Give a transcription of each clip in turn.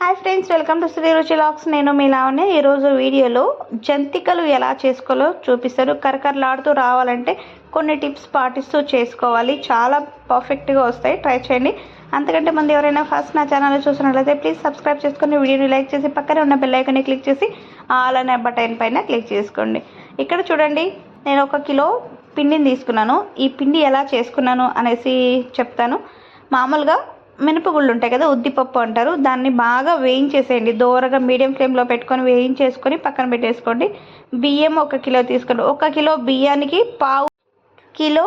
Hi friends, welcome to Sri Ruchi లాక్స్. నేను మీ లావణ్య. ఈరోజు వీడియోలో జంతికలు ఎలా చేసుకోవాలో చూపిస్తాను. కరకరలాడుతూ రావాలంటే కొన్ని టిప్స్ పాటిస్తూ చేసుకోవాలి. చాలా పర్ఫెక్ట్గా వస్తాయి, ట్రై చేయండి. అంతకంటే ముందు ఎవరైనా ఫస్ట్ నా ఛానల్ చూసినట్లయితే ప్లీజ్ సబ్స్క్రైబ్ చేసుకొని వీడియోని లైక్ చేసి పక్కనే ఉన్న బెల్ ఐకాన్ని క్లిక్ చేసి ఆల్ అనే బటన్ పైన క్లిక్ చేసుకోండి. ఇక్కడ చూడండి, నేను 1 కిలో పిండిని తీసుకున్నాను. ఈ పిండి ఎలా చేసుకున్నాను అనేసి చెప్తాను. మామూలుగా మినపగుళ్ళు ఉంటాయి కదా, ఉద్దిపప్పు అంటారు. దాన్ని బాగా వేయించేసేయండి. దోరగా మీడియం ఫ్లేమ్లో పెట్టుకొని వేయించేసుకొని పక్కన పెట్టేసుకోండి. బియ్యం 1 కిలో తీసుకోండి. 1 కిలో బియ్యానికి పావు కిలో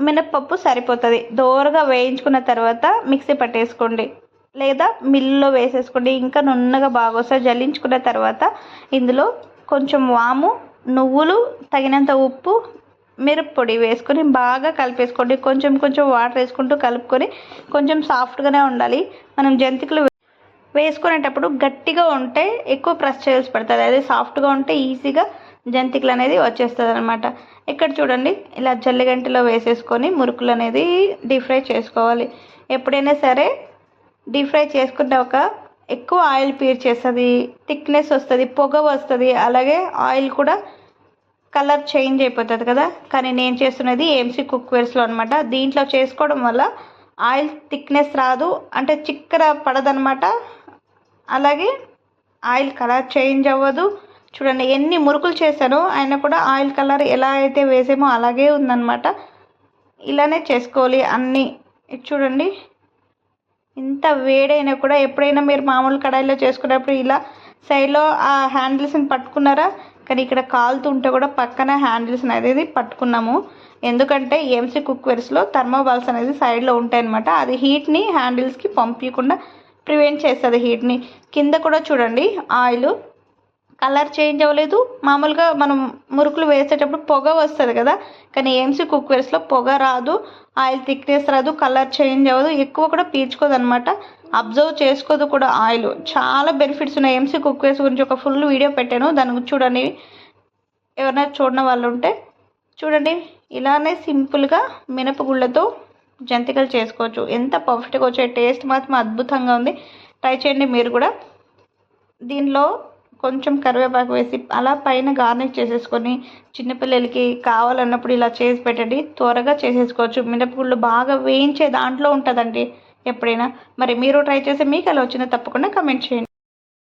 మినపప్పు సరిపోతుంది. దోరగా వేయించుకున్న తర్వాత మిక్సీ పట్టేసుకోండి, లేదా మిల్లులో వేసేసుకోండి. ఇంకా నున్నగా బాగా వస్తుంది. జల్లించుకున్న తర్వాత ఇందులో కొంచెం వాము, నువ్వులు, తగినంత ఉప్పు, మిరప్పొడి వేసుకొని బాగా కలిపేసుకోండి. కొంచెం కొంచెం వాటర్ వేసుకుంటూ కలుపుకొని, కొంచెం సాఫ్ట్గానే ఉండాలి. మనం జంతికలు వేసుకునేటప్పుడు గట్టిగా ఉంటే ఎక్కువ ప్రెస్ చేయాల్సి పడుతుంది. అదే సాఫ్ట్గా ఉంటే ఈజీగా జంతికలు అనేది వచ్చేస్తుంది అనమాట. ఇక్కడ చూడండి, ఇలా జల్లిగంటలో వేసేసుకొని మురుకులు అనేది డీప్ ఫ్రై చేసుకోవాలి. ఎప్పుడైనా సరే డీప్ ఫ్రై చేసుకున్నాక ఎక్కువ ఆయిల్ పీల్చేస్తుంది, థిక్నెస్ వస్తుంది, పొగ వస్తుంది. అలాగే ఆయిల్ కూడా కలర్ చేంజ్ అయిపోతుంది కదా. కానీ నేను చేస్తున్నది ఏఎంసీ కుక్వేర్స్లో అనమాట. దీంట్లో చేసుకోవడం వల్ల ఆయిల్ థిక్నెస్ రాదు, అంటే చిక్కర పడదనమాట. అలాగే ఆయిల్ కలర్ చేంజ్ అవ్వదు. చూడండి ఎన్ని మురుకులు చేశానో అయినా కూడా ఆయిల్ కలర్ ఎలా అయితే వేసామో అలాగే ఉందన్నమాట. ఇలానే చేసుకోవాలి అన్నీ. చూడండి, ఇంత వేడైనా కూడా ఎప్పుడైనా మీరు మామూలు కడాయిలో చేసుకున్నప్పుడు ఇలా సైడ్లో ఆ హ్యాండిల్స్ని పట్టుకున్నారా? కానీ ఇక్కడ కాలుతుంటే కూడా పక్కన హ్యాండిల్స్ అనేది పట్టుకున్నాము. ఎందుకంటే ఏఎంసీ కుక్వేర్స్లో థర్మోబాల్స్ అనేది సైడ్లో ఉంటాయన్నమాట. అది హీట్ని హ్యాండిల్స్కి పంపించకుండా ప్రివెంట్ చేస్తుంది హీట్ని. కింద కూడా చూడండి, ఆయిల్ కలర్ చేంజ్ అవ్వలేదు. మామూలుగా మనం మురుకులు వేసేటప్పుడు పొగ వస్తుంది కదా, కానీ ఏఎంసీ కుక్వేర్స్లో పొగ రాదు, ఆయిల్ థిక్నెస్ రాదు, కలర్ చేంజ్ అవ్వదు, ఎక్కువ కూడా పీల్చుకోదు అనమాట. అబ్జర్వ్ చేసుకోదు కూడా ఆయిల్. చాలా బెనిఫిట్స్ ఉన్నాయి. ఏఎంసీ కుక్వేర్స్ గురించి ఒక ఫుల్ వీడియో పెట్టాను, దాని గురించి చూడండి. ఎవరైనా చూడని వాళ్ళు ఉంటే చూడండి. ఇలానే సింపుల్గా మినపగుళ్ళతో జంతికలు చేసుకోవచ్చు. ఎంత పర్ఫెక్ట్గా వచ్చే, టేస్ట్ మాత్రం అద్భుతంగా ఉంది. ట్రై చేయండి మీరు కూడా. దీనిలో కొంచెం కరివేపాకు వేసి అలా పైన గార్నిష్ చేసేసుకొని చిన్నపిల్లలకి కావాలన్నప్పుడు ఇలా చేసి పెట్టండి. త్వరగా చేసేసుకోవచ్చు. మినపగుళ్ళు బాగా వేయించే దాంట్లో ఉంటుందండి ఎప్పుడైనా. మరి మీరు ట్రై చేసి మీకు ఎలా వచ్చిందో తప్పకుండా కమెంట్ చేయండి.